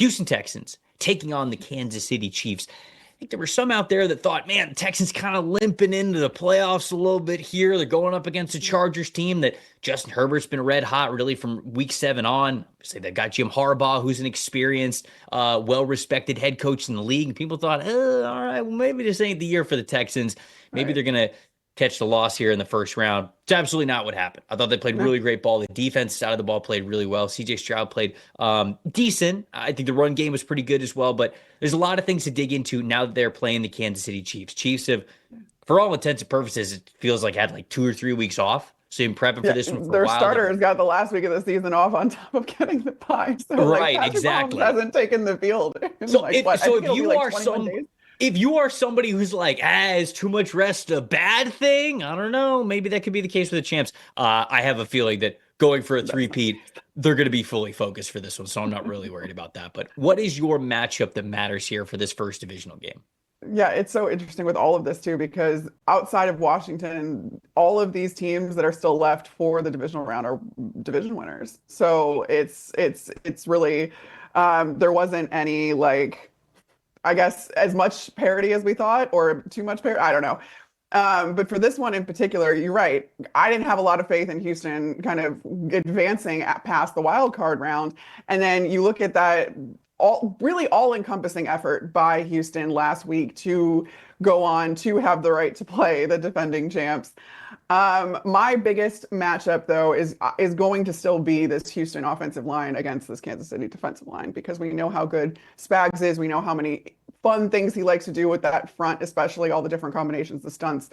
Houston Texans taking on the Kansas City Chiefs. I think there were some out there that thought, man, the Texans kind of limping into the playoffs a little bit here. They're going up against a Chargers team that Justin Herbert's been red hot really from week 7 on. Say they got Jim Harbaugh, who's an experienced, well-respected head coach in the league. And people thought, all right, well, maybe this ain't the year for the Texans. Maybe they're going to catch the loss here in the first round. It's absolutely not what happened. I thought they played really great ball. The defense side of the ball played really well. CJ Stroud played decent. I think the run game was pretty good as well, but there's a lot of things to dig into now that they're playing the Kansas City Chiefs. Chiefs have, for all intents and purposes, it feels like had like 2 or 3 weeks off. So you've been prepping for this one for a while. Their starters got the last week of the season off on top of getting the bye. So right, exactly. Mahomes hasn't taken the field. So if you are somebody who's like, is too much rest a bad thing? I don't know. Maybe that could be the case for the champs. I have a feeling that going for a three-peat, they're going to be fully focused for this one, so I'm not really worried about that. But what is your matchup that matters here for this first divisional game? Yeah, it's so interesting with all of this too, because outside of Washington, all of these teams that are still left for the divisional round are division winners. So it's really there wasn't any I guess as much parity as we thought, or too much parity. I don't know. But for this one in particular, you're right. I didn't have a lot of faith in Houston kind of advancing past the wild card round. And then you look at that all-encompassing effort by Houston last week to go on to have the right to play the defending champs. My biggest matchup, though, is going to still be this Houston offensive line against this Kansas City defensive line, because we know how good Spags is. We know how many fun things he likes to do with that front, especially all the different combinations, the stunts,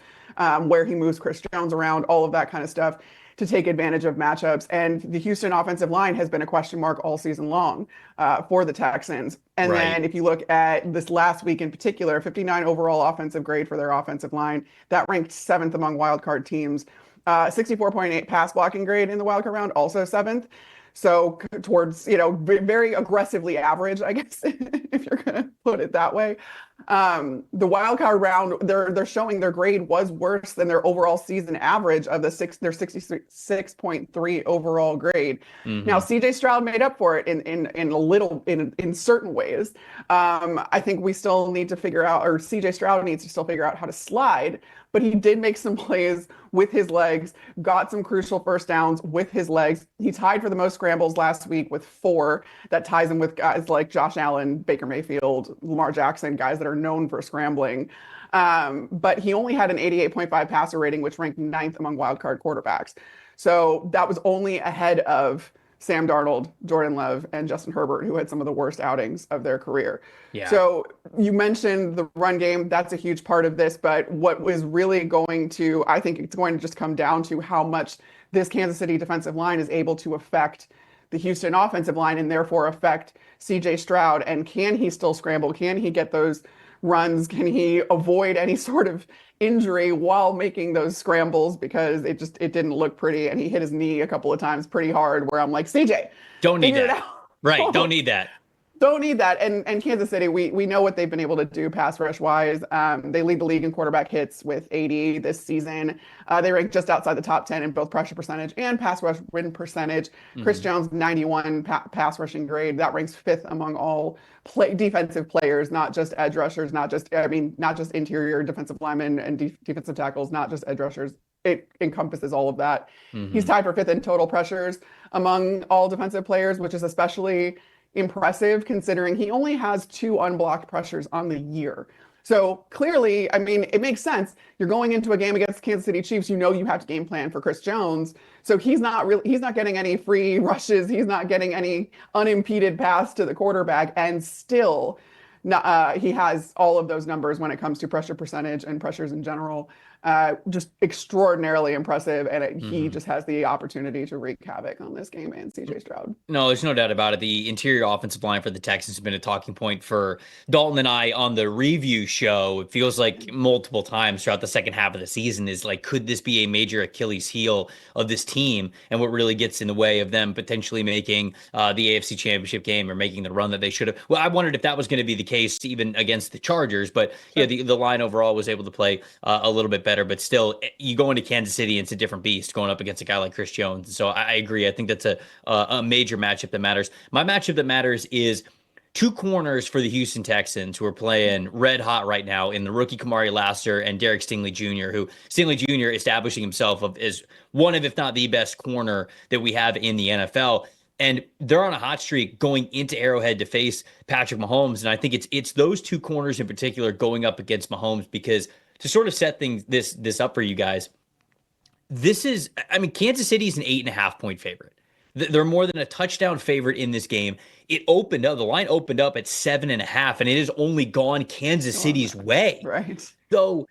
where he moves Chris Jones around, all of that kind of stuff to take advantage of matchups. And the Houston offensive line has been a question mark all season long for the Texans. And then if you look at this last week in particular, 59 overall offensive grade for their offensive line, that ranked 7th among wildcard teams. 64.8 pass blocking grade in the wildcard round, also 7th. So towards, very aggressively average, I guess, if you're going to put it that way. The wildcard round, they're showing their grade was worse than their overall season average of their 66.3 overall grade. Mm-hmm. Now, CJ Stroud made up for it in certain ways. I think we still need to figure out, or CJ Stroud needs to still figure out how to slide. But he did make some plays with his legs, got some crucial first downs with his legs. He tied for the most scrambles last week with 4. That ties him with guys like Josh Allen, Baker Mayfield, Lamar Jackson, guys that are known for scrambling. But he only had an 88.5 passer rating, which ranked 9th among wildcard quarterbacks. So that was only ahead of Sam Darnold, Jordan Love, and Justin Herbert, who had some of the worst outings of their career. Yeah. So you mentioned the run game. That's a huge part of this. But what was really I think it's going to just come down to how much this Kansas City defensive line is able to affect the Houston offensive line and therefore affect CJ Stroud. And can he still scramble? Can he get those runs? Can he avoid any sort of injury while making those scrambles, because it didn't look pretty, and he hit his knee a couple of times pretty hard, where I'm like, CJ, don't need that. Right, don't need that. Don't need that. And Kansas City, we know what they've been able to do pass rush wise. They lead the league in quarterback hits with 80 this season. They rank just outside the top 10 in both pressure percentage and pass rush win percentage. Mm-hmm. Chris Jones, 91 pass rushing grade. That ranks 5th among all defensive players, not just edge rushers, not just interior defensive linemen and defensive tackles, not just edge rushers. It encompasses all of that. Mm-hmm. He's tied for 5th in total pressures among all defensive players, which is especially impressive considering he only has 2 unblocked pressures on the year. So clearly, it makes sense. You're going into a game against Kansas City Chiefs. You have to game plan for Chris Jones. So he's not getting any free rushes. He's not getting any unimpeded pass to the quarterback. And still, he has all of those numbers when it comes to pressure percentage and pressures in general. Just extraordinarily impressive, and he just has the opportunity to wreak havoc on this game and CJ Stroud. No, there's no doubt about it. The interior offensive line for the Texans has been a talking point for Dalton and I on the review show. It feels like multiple times throughout the second half of the season is like, could this be a major Achilles heel of this team, and what really gets in the way of them potentially making the AFC Championship game or making the run that they should have? Well, I wondered if that was going to be the case even against the Chargers, but yeah, the line overall was able to play a little bit better, but still, you go into Kansas City, it's a different beast going up against a guy like Chris Jones. So I agree. I think that's a major matchup that matters. My matchup that matters is two corners for the Houston Texans who are playing red hot right now in the rookie Kamari Lassiter and Derek Stingley Jr., who Stingley Jr. establishing himself as one of, if not the best corner that we have in the NFL. And they're on a hot streak going into Arrowhead to face Patrick Mahomes. And I think it's those two corners in particular going up against Mahomes, because to sort of set this up for you guys, Kansas City is an 8.5-point favorite. They're more than a touchdown favorite in this game. The line opened up at 7.5, and it has only gone Kansas City's way. Right. So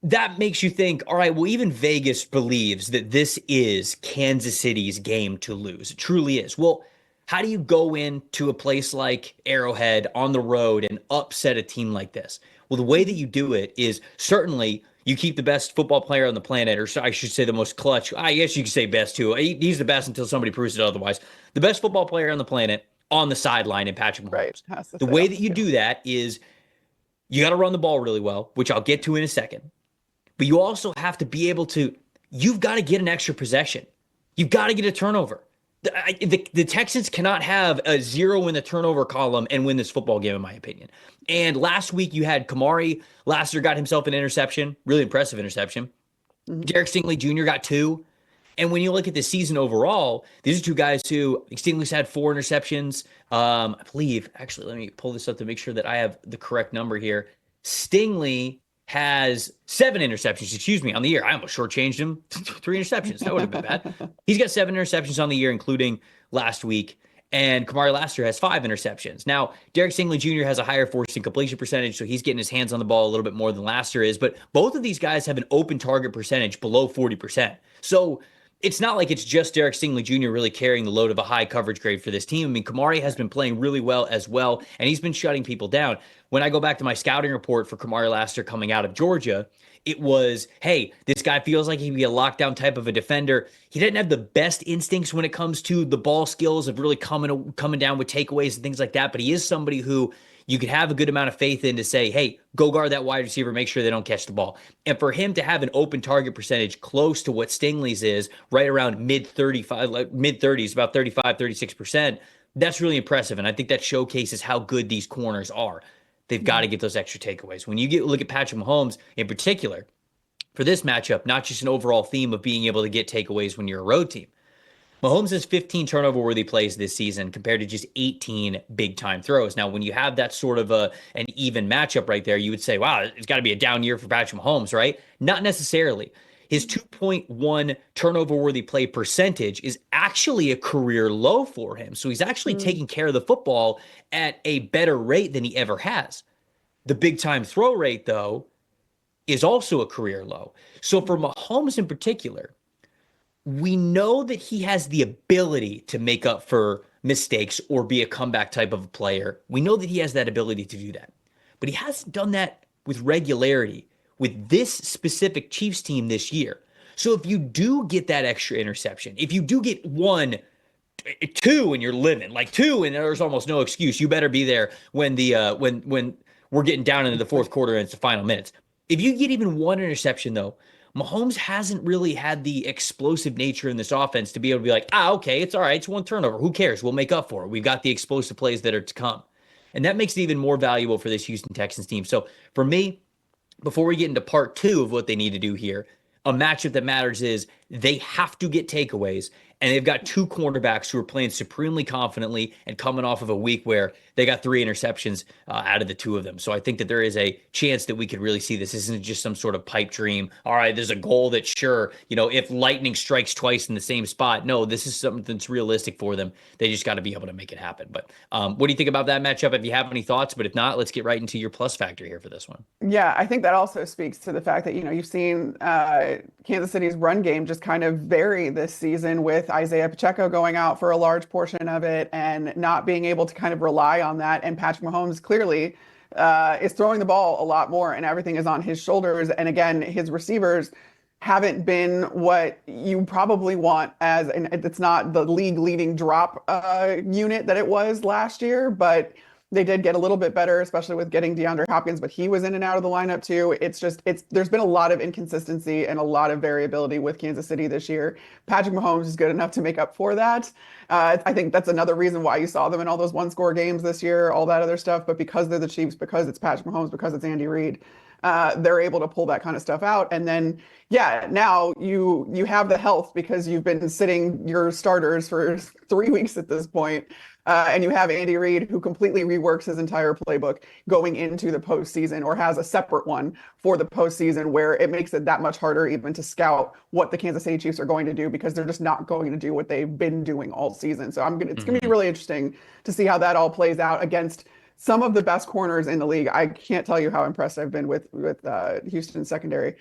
that makes you think, all right, well, even Vegas believes that this is Kansas City's game to lose. It truly is. Well, how do you go into a place like Arrowhead on the road and upset a team like this? Well, the way that you do it is certainly you keep the best football player on the planet, or I should say the most clutch. I guess you could say best too. He's the best until somebody proves it otherwise. The best football player on the planet on the sideline in Patrick Mahomes. Right. The way that you do that is you got to run the ball really well, which I'll get to in a second. But you also have to be able to, you've got to get an extra possession. You've got to get a turnover. The Texans cannot have a 0 in the turnover column and win this football game, in my opinion. And last week you had Kamari Lassiter got himself an interception, really impressive interception. Mm-hmm. Derek Stingley Jr. got 2. And when you look at the season overall, these are two guys who, Stingley's had 4 interceptions. I believe, actually, let me pull this up to make sure that I have the correct number here. Stingley has 7 interceptions, on the year. I almost shortchanged him. 3 interceptions. That would have been bad. He's got 7 interceptions on the year, including last week. And Kamari Lassiter has 5 interceptions. Now, Derek Stingley Jr. has a higher forced incompletion percentage, so he's getting his hands on the ball a little bit more than Lassiter is. But both of these guys have an open target percentage below 40%. So it's not like it's just Derek Stingley Jr. really carrying the load of a high coverage grade for this team. Kamari has been playing really well as well, and he's been shutting people down. When I go back to my scouting report for Kamari Lassiter coming out of Georgia, it was, hey, this guy feels like he'd be a lockdown type of a defender. He didn't have the best instincts when it comes to the ball skills of really coming down with takeaways and things like that, but he is somebody who you could have a good amount of faith in to say, hey, go guard that wide receiver, make sure they don't catch the ball. And for him to have an open target percentage close to what Stingley's is, right around mid-30s, about 35, 36%, that's really impressive. And I think that showcases how good these corners are. They've got to get those extra takeaways. When you look at Patrick Mahomes in particular, for this matchup, not just an overall theme of being able to get takeaways when you're a road team. Mahomes has 15 turnover-worthy plays this season compared to just 18 big-time throws. Now, when you have that sort of an even matchup right there, you would say, wow, it's got to be a down year for Patrick Mahomes, right? Not necessarily. His 2.1 turnover-worthy play percentage is actually a career low for him. So he's actually taking care of the football at a better rate than he ever has. The big-time throw rate, though, is also a career low. So for Mahomes in particular, we know that he has the ability to make up for mistakes or be a comeback type of a player. We know that he has that ability to do that. But he hasn't done that with regularity with this specific Chiefs team this year. So if you do get that extra interception, if you do get 1, 2 and you're living, like 2 and there's almost no excuse, you better be there when when we're getting down into the fourth quarter and it's the final minutes. If you get even 1 interception though, Mahomes hasn't really had the explosive nature in this offense to be able to be like, okay, it's all right. It's 1 turnover. Who cares? We'll make up for it. We've got the explosive plays that are to come. And that makes it even more valuable for this Houston Texans team. So for me, before we get into part 2 of what they need to do here, a matchup that matters is they have to get takeaways. And they've got 2 cornerbacks who are playing supremely confidently and coming off of a week where they got 3 interceptions out of the 2 of them. So I think that there is a chance that we could really see this. This isn't just some sort of pipe dream. All right, there's a goal that sure, if lightning strikes twice in the same spot. No, this is something that's realistic for them. They just got to be able to make it happen. But what do you think about that matchup? If you have any thoughts, but if not, let's get right into your plus factor here for this one. Yeah, I think that also speaks to the fact that, you've seen Kansas City's run game just kind of vary this season with Isaiah Pacheco going out for a large portion of it and not being able to kind of rely on that. And Patrick Mahomes clearly is throwing the ball a lot more and everything is on his shoulders. And again, his receivers haven't been what you probably want and it's not the league leading drop unit that it was last year, but They did get a little bit better, especially with getting DeAndre Hopkins, but he was in and out of the lineup too. There's been a lot of inconsistency and a lot of variability with Kansas City this year. Patrick Mahomes is good enough to make up for that. I think that's another reason why you saw them in all those one-score games this year, all that other stuff. But because they're the Chiefs, because it's Patrick Mahomes, because it's Andy Reid, they're able to pull that kind of stuff out. And then, yeah, now you have the health because you've been sitting your starters for 3 weeks at this point. And you have Andy Reid, who completely reworks his entire playbook going into the postseason, or has a separate one for the postseason, where it makes it that much harder even to scout what the Kansas City Chiefs are going to do, because they're just not going to do what they've been doing all season. So it's going to be really interesting to see how that all plays out against some of the best corners in the league. I can't tell you how impressed I've been with Houston's secondary,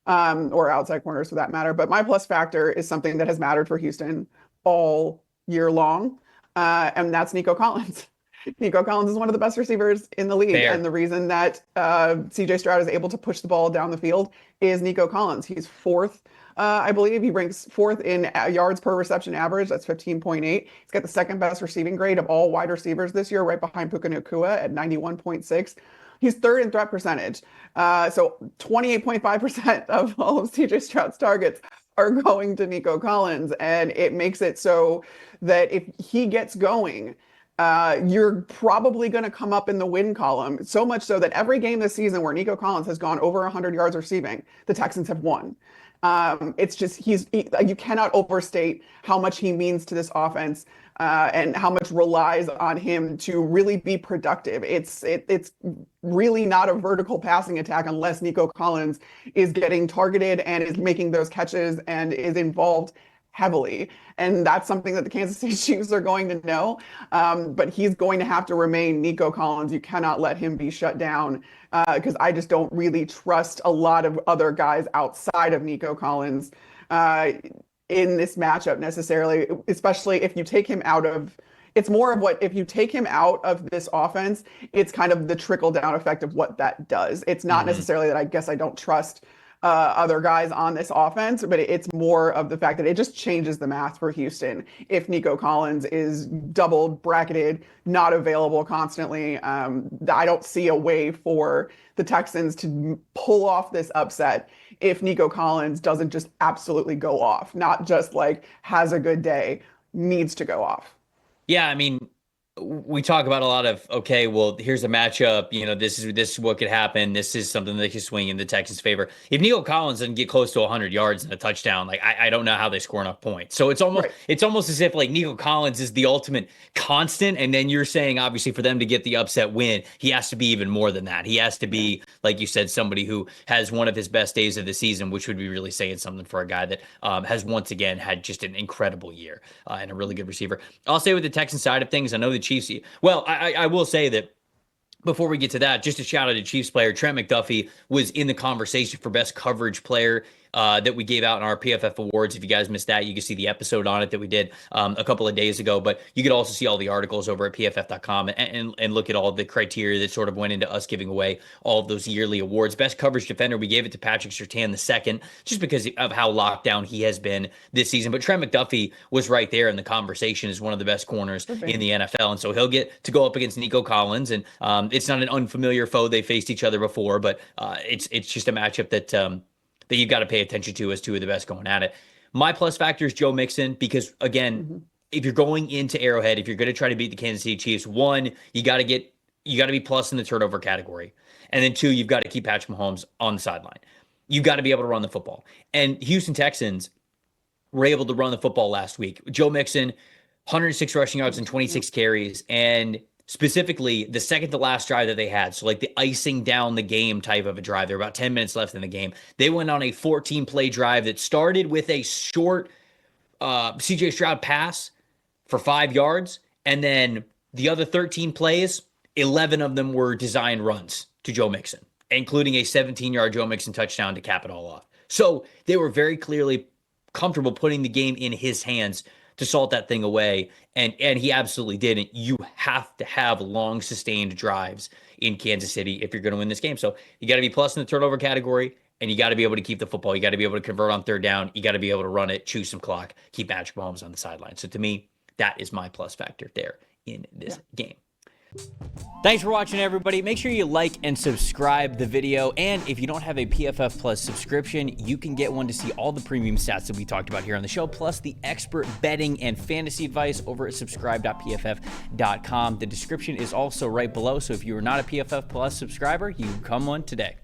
or outside corners for that matter. But my plus factor is something that has mattered for Houston all year long. And that's Nico Collins. Nico Collins is one of the best receivers in the league. Fair. And the reason that CJ Stroud is able to push the ball down the field is Nico Collins. He's fourth, I believe. He ranks fourth in yards per reception average. That's 15.8. He's got the second best receiving grade of all wide receivers this year, right behind Puka Nacua at 91.6. He's third in threat percentage. So 28.5% of all of CJ Stroud's targets are going to Nico Collins. And it makes it so that if he gets going, you're probably going to come up in the win column. So much so that every game this season where Nico Collins has gone over 100 yards receiving, the Texans have won. It's just you cannot overstate how much he means to this offense, and how much relies on him to really be productive. It's really not a vertical passing attack unless Nico Collins is getting targeted and is making those catches and is involved heavily. And that's something that the Kansas City Chiefs are going to know. But he's going to have to remain Nico Collins. You cannot let him be shut down, because I just don't really trust a lot of other guys outside of Nico Collins in this matchup necessarily, especially if you take him out of. It's more of what, if you take him out of this offense, it's kind of the trickle down effect of what that does. It's not necessarily that I guess I don't trust other guys on this offense, but it's more of the fact that it just changes the math for Houston. If Nico Collins is doubled, bracketed, not available constantly, I don't see a way for the Texans to pull off this upset if Nico Collins doesn't just absolutely go off, not just like has a good day, needs to go off. Yeah, I mean, we talk about a lot of, okay, well, here's a matchup. This is what could happen. This is something that could swing in the Texans' favor. If Nico Collins doesn't get close to 100 yards and a touchdown, like I don't know how they score enough points. So it's almost as if like Nico Collins is the ultimate constant, and then you're saying obviously for them to get the upset win, he has to be even more than that. He has to be, like you said, somebody who has one of his best days of the season, which would be really saying something for a guy that has once again had just an incredible year and a really good receiver. I'll say with the Texans side of things, I know the Chiefs. Well, I will say that before we get to that, just a shout out to Chiefs player Trent McDuffie was in the conversation for best coverage player that we gave out in our PFF awards. If you guys missed that, you can see the episode on it that we did a couple of days ago. But you could also see all the articles over at PFF.com and look at all the criteria that sort of went into us giving away all of those yearly awards. Best coverage defender, we gave it to Patrick Surtain II, just because of how locked down he has been this season. But Trent McDuffie was right there in the conversation as one of the best corners in the NFL. And so he'll get to go up against Nico Collins. And it's not an unfamiliar foe. They faced each other before, but it's just a matchup that you've got to pay attention to as two of the best going at it. My plus factor is Joe Mixon, because again, if you're going into Arrowhead, if you're going to try to beat the Kansas City Chiefs, one, you got to be plus in the turnover category. And then two, you've got to keep Patrick Mahomes on the sideline. You've got to be able to run the football. And Houston Texans were able to run the football last week. Joe Mixon, 106 rushing yards and 26 carries. And specifically the second to last drive that they had, so like the icing down the game type of a drive, there were about 10 minutes left in the game. They went on a 14-play drive that started with a short CJ Stroud pass for 5 yards, and then the other 13 plays, 11 of them were designed runs to Joe Mixon, including a 17-yard Joe Mixon touchdown to cap it all off. So they were very clearly comfortable putting the game in his hands to salt that thing away, and he absolutely did. And you have to have long, sustained drives in Kansas City if you're going to win this game. So you got to be plus in the turnover category, and you got to be able to keep the football. You got to be able to convert on third down. You got to be able to run it, chew some clock, keep Patrick Mahomes on the sideline. So to me, that is my plus factor there in this game. Thanks for watching, everybody. Make sure you like and subscribe the video. And if you don't have a PFF Plus subscription, you can get one to see all the premium stats that we talked about here on the show, plus the expert betting and fantasy advice over at subscribe.pff.com. The description is also right below, so if you are not a PFF Plus subscriber, you can become one today.